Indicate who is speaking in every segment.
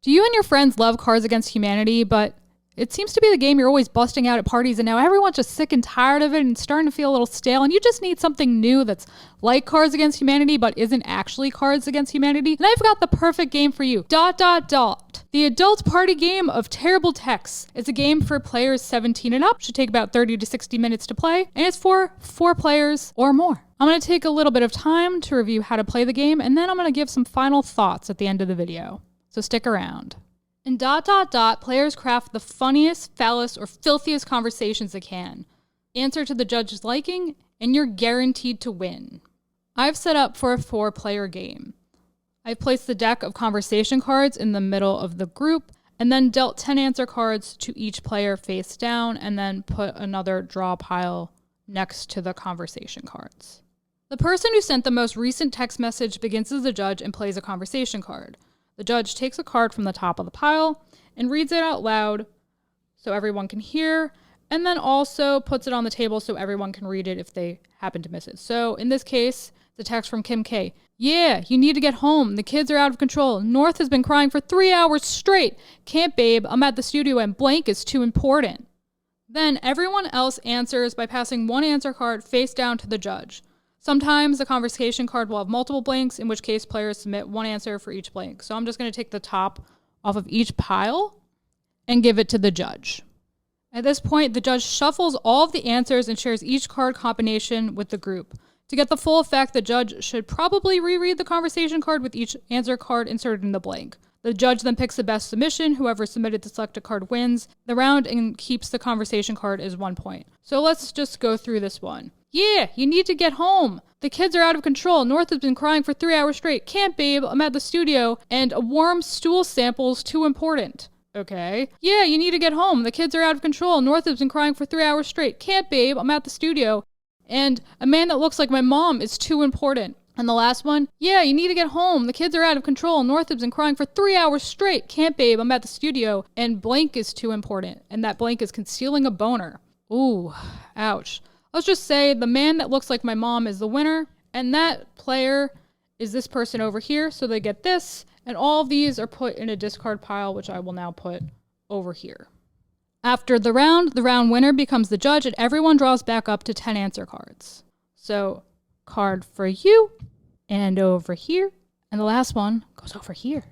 Speaker 1: Do you and your friends love Cards Against Humanity, but it seems to be the game you're always busting out at parties, and now everyone's just sick and tired of it and starting to feel a little stale, and you just need something new that's like Cards Against Humanity but isn't actually Cards Against Humanity? And I've got the perfect game for you. ... The adult party game of terrible texts. It's a game for players 17 and up. Should take about 30 to 60 minutes to play, and it's for 4 players or more. I'm going to take a little bit of time to review how to play the game, and then I'm going to give some final thoughts at the end of the video. So stick around. In ... players craft the funniest, foulest, or filthiest conversations they can. Answer to the judge's liking, and you're guaranteed to win. I've set up for a 4-player game. I've placed the deck of conversation cards in the middle of the group, and then dealt 10 answer cards to each player face down, and then put another draw pile next to the conversation cards. The person who sent the most recent text message begins as the judge and plays a conversation card. The judge takes a card from the top of the pile and reads it out loud so everyone can hear, and then also puts it on the table so everyone can read it if they happen to miss it. So in this case, the text from Kim K. Yeah, you need to get home. The kids are out of control. North has been crying for 3 hours straight. Can't, babe. I'm at the studio and blank is too important. Then everyone else answers by passing one answer card face down to the judge. Sometimes the conversation card will have multiple blanks, in which case players submit one answer for each blank. So I'm just going to take the top off of each pile and give it to the judge. At this point, the judge shuffles all of the answers and shares each card combination with the group. To get the full effect, the judge should probably reread the conversation card with each answer card inserted in the blank. The judge then picks the best submission. Whoever submitted the selected card wins the round and keeps the conversation card as 1 point. So let's just go through this one. Yeah, you need to get home. The kids are out of control. North has been crying for 3 hours straight. Can't, babe. I'm at the studio. And a warm stool sample's too important. Okay. Yeah, you need to get home. The kids are out of control. North has been crying for 3 hours straight. Can't, babe. I'm at the studio. And a man that looks like my mom is too important. And the last one, yeah, you need to get home. The kids are out of control. North has been crying for 3 hours straight. Can't, babe. I'm at the studio. And blank is too important. And that blank is concealing a boner. Ooh, ouch. Let's just say the man that looks like my mom is the winner. And that player is this person over here. So they get this. And all of these are put in a discard pile, which I will now put over here. After the round winner becomes the judge, and everyone draws back up to 10 answer cards. So, card for you, and over here, and the last one goes over here.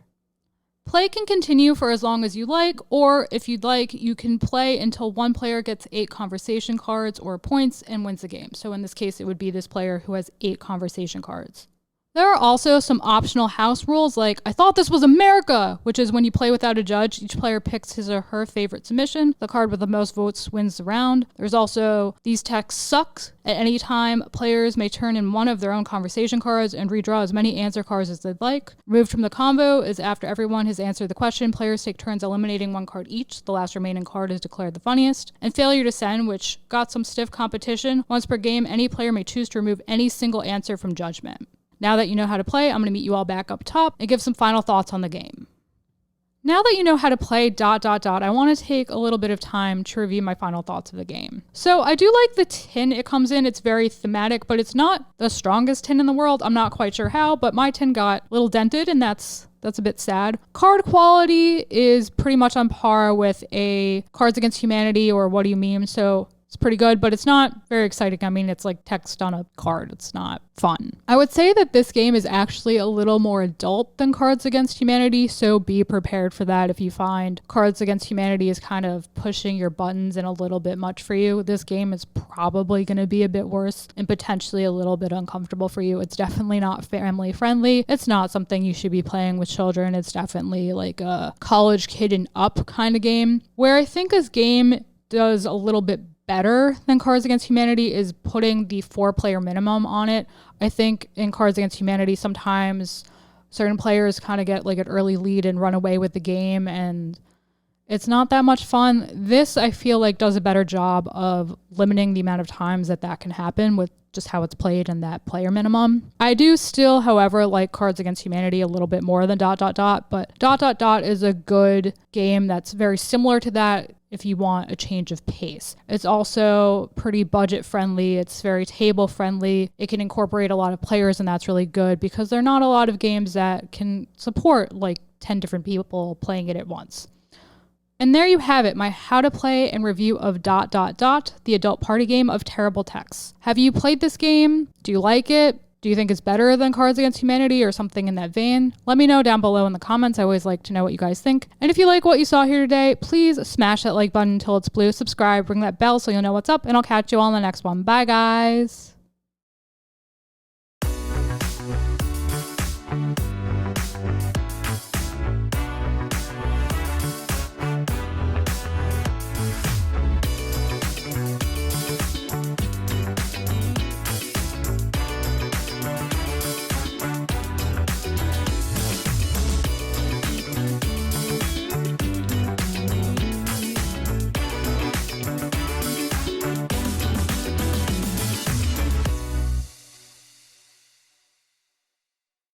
Speaker 1: Play can continue for as long as you like, or if you'd like, you can play until one player gets 8 conversation cards or points and wins the game. So in this case, it would be this player who has 8 conversation cards. There are also some optional house rules like, I thought this was America, which is when you play without a judge, each player picks his or her favorite submission. The card with the most votes wins the round. There's also, these texts suck. At any time, players may turn in one of their own conversation cards and redraw as many answer cards as they'd like. Removed from the combo is after everyone has answered the question, players take turns eliminating one card each. The last remaining card is declared the funniest. And failure to send, which got some stiff competition. Once per game, any player may choose to remove any single answer from judgment. Now that you know how to play, I'm going to meet you all back up top and give some final thoughts on the game. Now that you know how to play ... I want to take a little bit of time to review my final thoughts of the game. So I do like the tin it comes in. It's very thematic, but it's not the strongest tin in the world. I'm not quite sure how, but my tin got a little dented, and that's a bit sad. Card quality is pretty much on par with a Cards Against Humanity or What Do You Meme, so it's pretty good, but it's not very exciting. I mean, it's like text on a card. It's not fun. I would say that this game is actually a little more adult than Cards Against Humanity, so be prepared for that. If you find Cards Against Humanity is kind of pushing your buttons and a little bit much for you, this game is probably going to be a bit worse and potentially a little bit uncomfortable for you. It's definitely not family friendly. It's not something you should be playing with children. It's definitely like a college kid and up kind of game. Where I think this game does a little bit better than Cards Against Humanity is putting the 4-player minimum on it. I think in Cards Against Humanity, sometimes certain players kind of get like an early lead and run away with the game, and It's not that much fun. This, I feel like, does a better job of limiting the amount of times that can happen with just how it's played and that player minimum. I do still, however, like Cards Against Humanity a little bit more than ... but ... is a good game that's very similar to that if you want a change of pace. It's also pretty budget friendly. It's very table friendly. It can incorporate a lot of players, and that's really good because there are not a lot of games that can support like 10 different people playing it at once. And there you have it, my how to play and review of ... the adult party game of terrible texts. Have you played this game? Do you like it? Do you think it's better than Cards Against Humanity or something in that vein? Let me know down below in the comments. I always like to know what you guys think. And if you like what you saw here today, please smash that like button until it's blue, subscribe, ring that bell so you'll know what's up, and I'll catch you all in the next one. Bye, guys.